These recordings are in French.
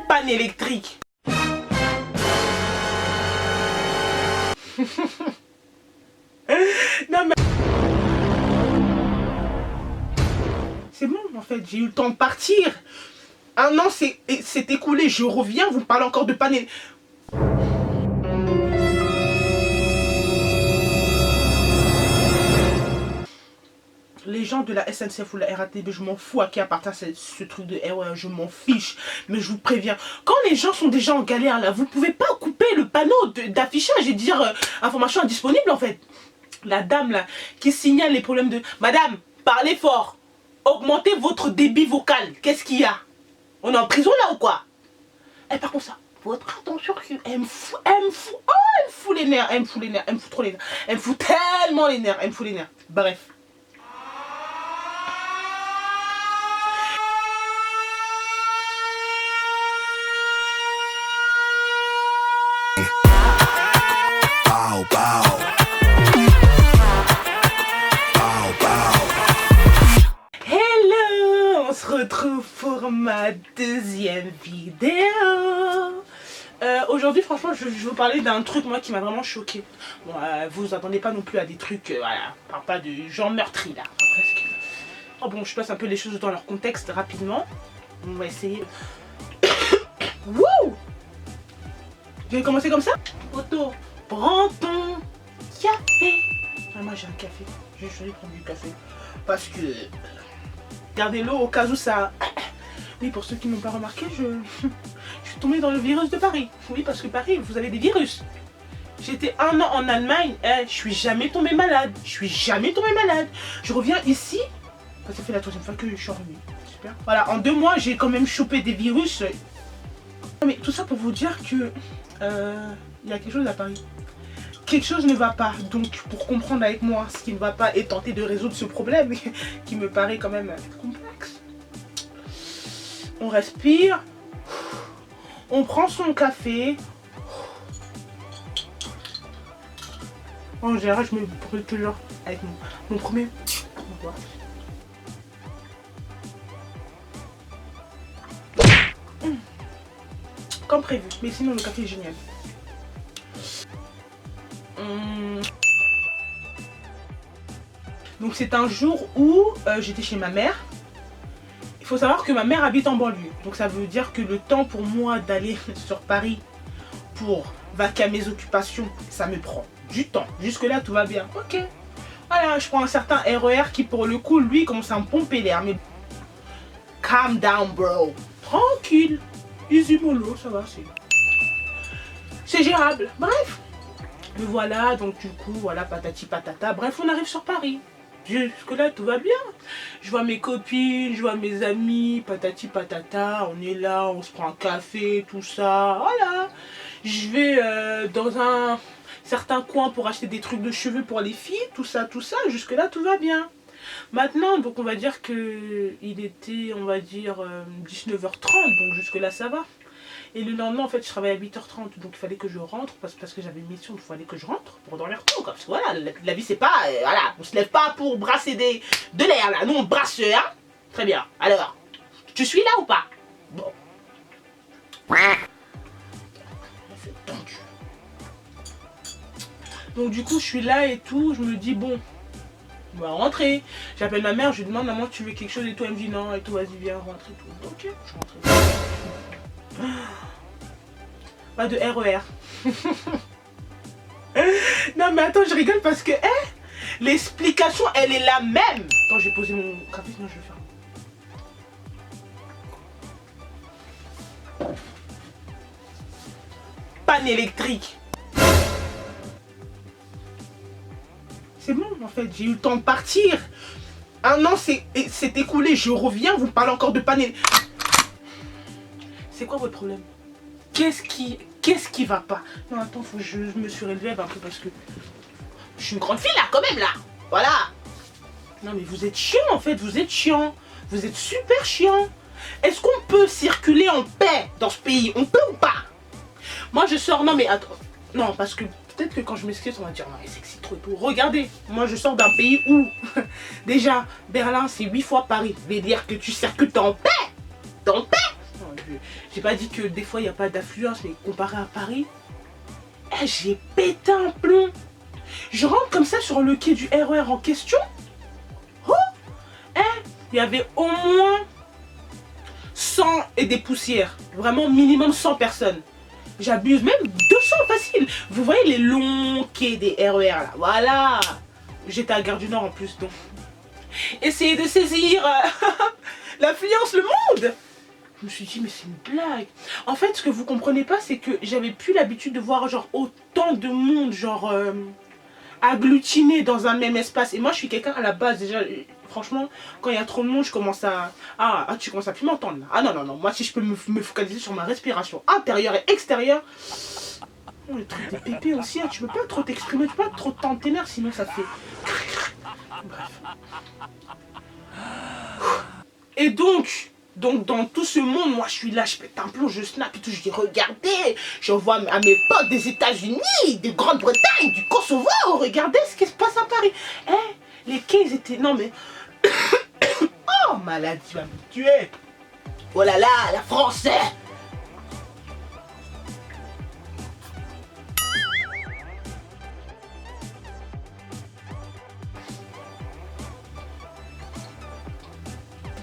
Panne électrique. Non mais... C'est bon en fait, j'ai eu le temps de partir. Un an s'est écoulé, je reviens, vous me parlez encore de panne électrique. Les gens de la SNCF ou la RATP, je m'en fous à qui appartient ce truc de RER, je m'en fiche. Mais je vous préviens, quand les gens sont déjà en galère là, vous pouvez pas couper le panneau d'affichage et dire information indisponible en fait. La dame là qui signale les problèmes de... Madame, parlez fort, augmentez votre débit vocal. Qu'est-ce qu'il y a? On est en prison là ou quoi? Eh par contre ça, votre attention, elle me fout, oh elle me fout les nerfs, elle me fout les nerfs, elle me fout trop les nerfs. Elle me fout tellement les nerfs, elle me fout les nerfs. Bref. Hello, on se retrouve pour ma deuxième vidéo. Aujourd'hui franchement je vais vous parler d'un truc moi qui m'a vraiment choqué. Bon, vous attendez pas non plus à des trucs, voilà, on parle pas de gens meurtris là, enfin, presque. Oh bon, je passe un peu les choses dans leur contexte rapidement. On va essayer. Wouh! Je vais commencer comme ça. Otto, prends ton café. Ah, moi j'ai un café, j'ai choisi de prendre du café. Parce que... Gardez l'eau au cas où ça... Oui, pour ceux qui n'ont pas remarqué, je suis tombée dans le virus de Paris. Oui, parce que Paris, vous avez des virus. J'étais 1 an en Allemagne, je suis jamais tombée malade. Je reviens ici, ça fait la 3e fois que je suis revenue. Super. Voilà, en 2 mois, j'ai quand même chopé des virus. Mais tout ça pour vous dire que... il y a quelque chose à Paris. Quelque chose ne va pas, donc pour comprendre avec moi ce qui ne va pas et tenter de résoudre ce problème qui me paraît quand même complexe. On respire, on prend son café. En général, je me brûle toujours avec mon premier. Comme prévu, mais sinon le café est génial. Donc c'est un jour où j'étais chez ma mère. Il faut savoir que ma mère habite en banlieue. Donc ça veut dire que le temps pour moi d'aller sur Paris pour vaquer à mes occupations, ça me prend du temps. Jusque là tout va bien. Ok. Voilà, je prends un certain RER qui pour le coup lui commence à me pomper l'air. Mais calm down bro. Tranquille. Easy mollo, ça va, c'est gérable. Bref. Me voilà, donc du coup, voilà, patati patata. Bref, on arrive sur Paris. Jusque là, tout va bien. Je vois mes copines, je vois mes amis, patati patata. On est là, on se prend un café, tout ça. Voilà. Je vais dans un certain coin pour acheter des trucs de cheveux pour les filles, tout ça, tout ça. Jusque là, tout va bien. Maintenant, donc on va dire que il était, on va dire, 19h30. Donc jusque là, ça va. Et le lendemain, en fait, je travaillais à 8h30, donc il fallait que je rentre, parce que j'avais une mission, il fallait que je rentre pour dormir tôt. Parce que voilà, la vie, c'est pas, voilà, on se lève pas pour brasser de l'air, là. Nous, on brasse, hein. Très bien. Alors, tu suis là ou pas? Bon. C'est tendu. Donc du coup, je suis là et tout, je me dis, bon, on va rentrer. J'appelle ma mère, je lui demande, maman, tu veux quelque chose et tout? Elle me dit non, et tout, vas-y, viens, rentre et tout. Ok, je rentre. Pas de RER. Non mais attends, je rigole parce que l'explication elle est la même. Attends, je vais poser mon café, sinon je vais faire. Panne électrique. C'est bon en fait, j'ai eu le temps de partir. Un an s'est écoulé, je reviens, vous me parlez encore de panne électrique. C'est quoi votre problème? Qu'est-ce qui va pas? Non attends, faut que je me surélève un peu parce que je suis une grande fille là quand même là. Voilà. Non mais vous êtes chiant en fait, vous êtes chiant. Vous êtes super chiant. Est-ce qu'on peut circuler en paix dans ce pays? On peut ou pas? Moi je sors, non mais attends. Non parce que peut-être que quand je m'excuse on va dire non mais sexy trop tôt. Regardez, moi je sors d'un pays où déjà Berlin c'est 8 fois Paris. Ça veut dire que tu circules en paix. en paix. J'ai pas dit que des fois il n'y a pas d'affluence, mais comparé à Paris, j'ai pété un plomb. Je rentre comme ça sur le quai du RER en question. Oh, il y avait au moins 100 et des poussières. Vraiment minimum 100 personnes. J'abuse, même 200 facile. Vous voyez les longs quais des RER là. Voilà. J'étais à Gare du Nord en plus, donc. Essayez de saisir l'affluence, le monde. Je me suis dit, mais c'est une blague. En fait, ce que vous comprenez pas, c'est que j'avais plus l'habitude de voir genre autant de monde, genre agglutiné dans un même espace. Et moi, je suis quelqu'un à la base, déjà, franchement, quand il y a trop de monde, je commence à... Ah, tu commences à plus m'entendre là. Ah non, non, non, moi, si je peux me focaliser sur ma respiration intérieure et extérieure... Oh, le truc des pépés aussi, hein, tu peux pas trop t'exprimer, tu peux pas trop tendre tes nerfs, sinon ça fait... Bref. Et donc dans tout ce monde, moi je suis là, je pète un plomb, je snap et tout, je dis regardez, j'envoie à mes potes des États-Unis, de Grande-Bretagne, du Kosovo, regardez ce qui se passe à Paris. Les quais ils étaient... Non mais... Oh maladie, tu vas me tuer. Oh là là, la France.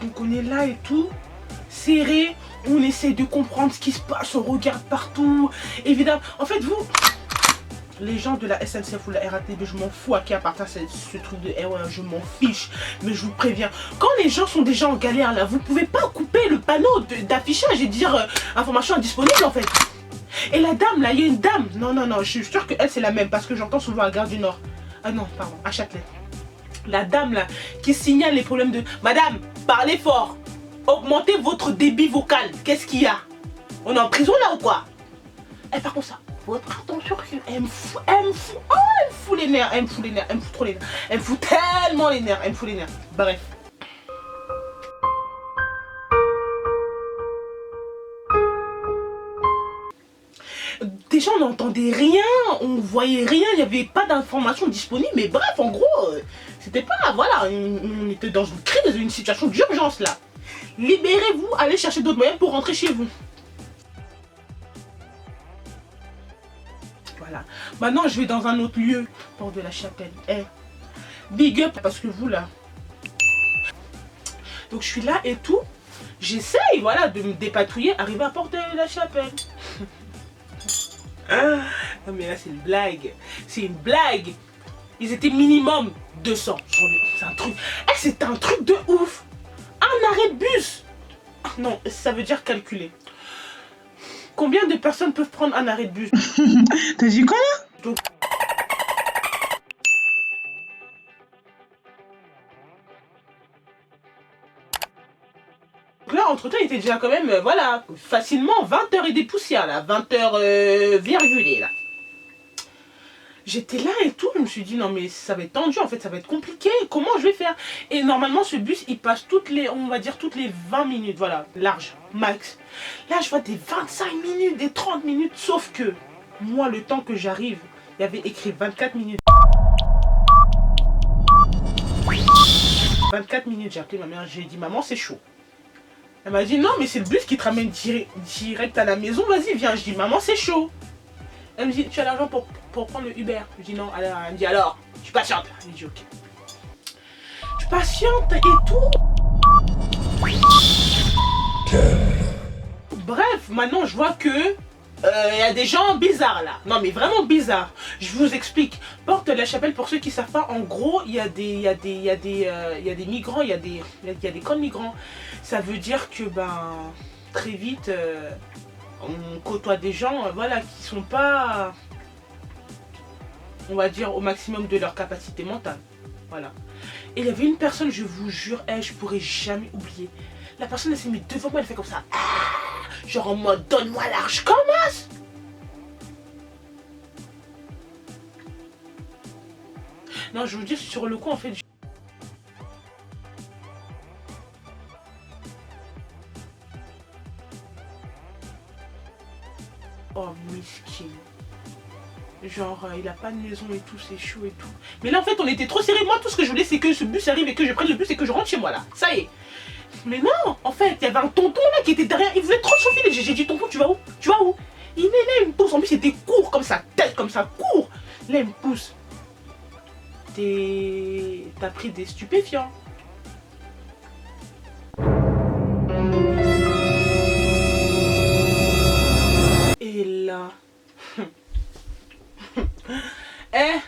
Donc on est là et tout, serré, on essaie de comprendre ce qui se passe, on regarde partout. Évidemment, en fait vous, les gens de la SNCF ou la RATP, je m'en fous à qui appartient ce truc de RER, je m'en fiche. Mais je vous préviens, quand les gens sont déjà en galère là, vous pouvez pas couper le panneau d'affichage et dire information indisponible en fait. Et la dame là, il y a une dame, non, je suis sûre qu'elle c'est la même parce que j'entends souvent à Gare du Nord. Ah non, pardon, à Châtelet. La dame là, qui signale les problèmes de... Madame, parlez fort. Augmentez votre débit vocal. Qu'est-ce qu'il y a? On est en prison là ou quoi? Par contre ça, votre attention, elle me fout les nerfs, elle me fout trop les nerfs. Elle me fout tellement les nerfs, elle me fout les nerfs. Bref. Déjà on n'entendait rien, on voyait rien, il n'y avait pas d'informations disponibles, mais bref, en gros, c'était pas, voilà, on était dans une crise, une situation d'urgence là. Libérez-vous, allez chercher d'autres moyens pour rentrer chez vous. Voilà. Maintenant, je vais dans un autre lieu, Porte de la Chapelle. Big up, parce que vous là. Donc je suis là et tout, j'essaye, voilà, de me dépatouiller, arriver à Porte de la Chapelle. Non mais là c'est une blague. C'est une blague. Ils étaient minimum 200. C'est un truc. C'est un truc de ouf. Un arrêt de bus. Non, ça veut dire calculer. Combien de personnes peuvent prendre un arrêt de bus? T'as dit quoi là? Donc... Là, entre-temps, il était déjà quand même, voilà, facilement 20h et des poussières, là. 20h virgulées, là. J'étais là et tout, je me suis dit, non mais ça va être tendu, en fait, ça va être compliqué. Comment je vais faire? Et normalement, ce bus, il passe toutes les, on va dire, toutes les 20 minutes, voilà, large, max. Là, je vois des 25 minutes, des 30 minutes, sauf que, moi, le temps que j'arrive, il y avait écrit 24 minutes. 24 minutes, j'ai appelé ma mère, j'ai dit, maman, c'est chaud. Elle m'a dit, non, mais c'est le bus qui te ramène direct à la maison, vas-y, viens. Je dis, maman, c'est chaud. Elle me dit, tu as l'argent pour prendre le Uber? Je dis, non. Alors, elle me dit, alors, tu patientes. Je dis, ok. Tu patientes et tout. Bref, maintenant, je vois que il y a des gens bizarres là. Non mais vraiment bizarres. Je vous explique. Porte de la Chapelle, pour ceux qui ne savent pas, en gros, il y a des migrants, il y a des camps de migrants. Ça veut dire que très vite, on côtoie des gens voilà, qui sont pas, on va dire, au maximum de leur capacité mentale. Voilà. Et il y avait une personne, je vous jure, je pourrais jamais oublier. La personne elle s'est mise devant moi, elle fait comme ça. Genre en mode, donne-moi l'argent, commence. Non, je vous dis, sur le coup, en fait... Oh, miskin. Genre, il a pas de maison et tout, c'est chaud et tout. Mais là, en fait, on était trop serrés. Moi, tout ce que je voulais, c'est que ce bus arrive et que je prenne le bus et que je rentre chez moi, là. Ça y est. Mais non, en fait, il y avait un tonton là qui était derrière, il voulait trop se faufiler. J'ai dit, tonton, tu vas où? Tu vas où? Il est là, il me pousse. En plus, c'était court, comme sa tête, comme ça, court. Là, il me pousse. T'as pris des stupéfiants. Et là... Eh,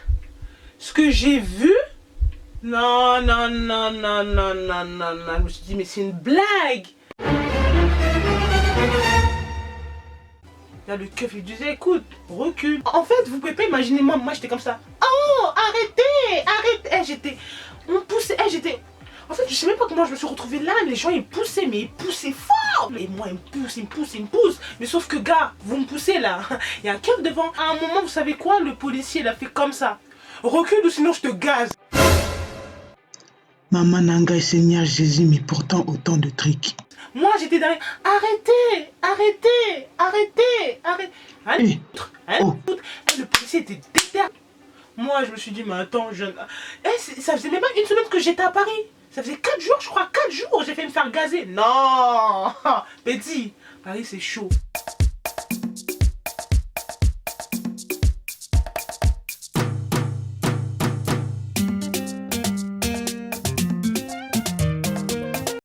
ce que j'ai vu... Non, non, non, non, non, non, non, non. Je me suis dit, mais c'est une blague. Là, le keuf, il disait, écoute, recule. En fait, vous pouvez pas imaginer, moi j'étais comme ça. Oh, arrêtez, arrêtez. On poussait, j'étais... En fait, je sais même pas comment je me suis retrouvée là. Les gens, ils poussaient, mais ils poussaient fort. Et moi, ils me poussent. Mais sauf que, gars, vous me poussez là. Il y a un keuf devant. À un moment, vous savez quoi? Le policier, il a fait comme ça. Recule ou sinon je te gaze. Maman Nanga et Seigneur Jésus, mais pourtant autant de trucs. Moi, j'étais derrière. Arrêtez. Eh, oh. Le policier était déter. Moi, je me suis dit, mais attends, ça faisait même pas une semaine que j'étais à Paris. Ça faisait 4 jours, je crois, 4 jours, j'ai fait me faire gazer. Non. Petit, Paris, c'est chaud.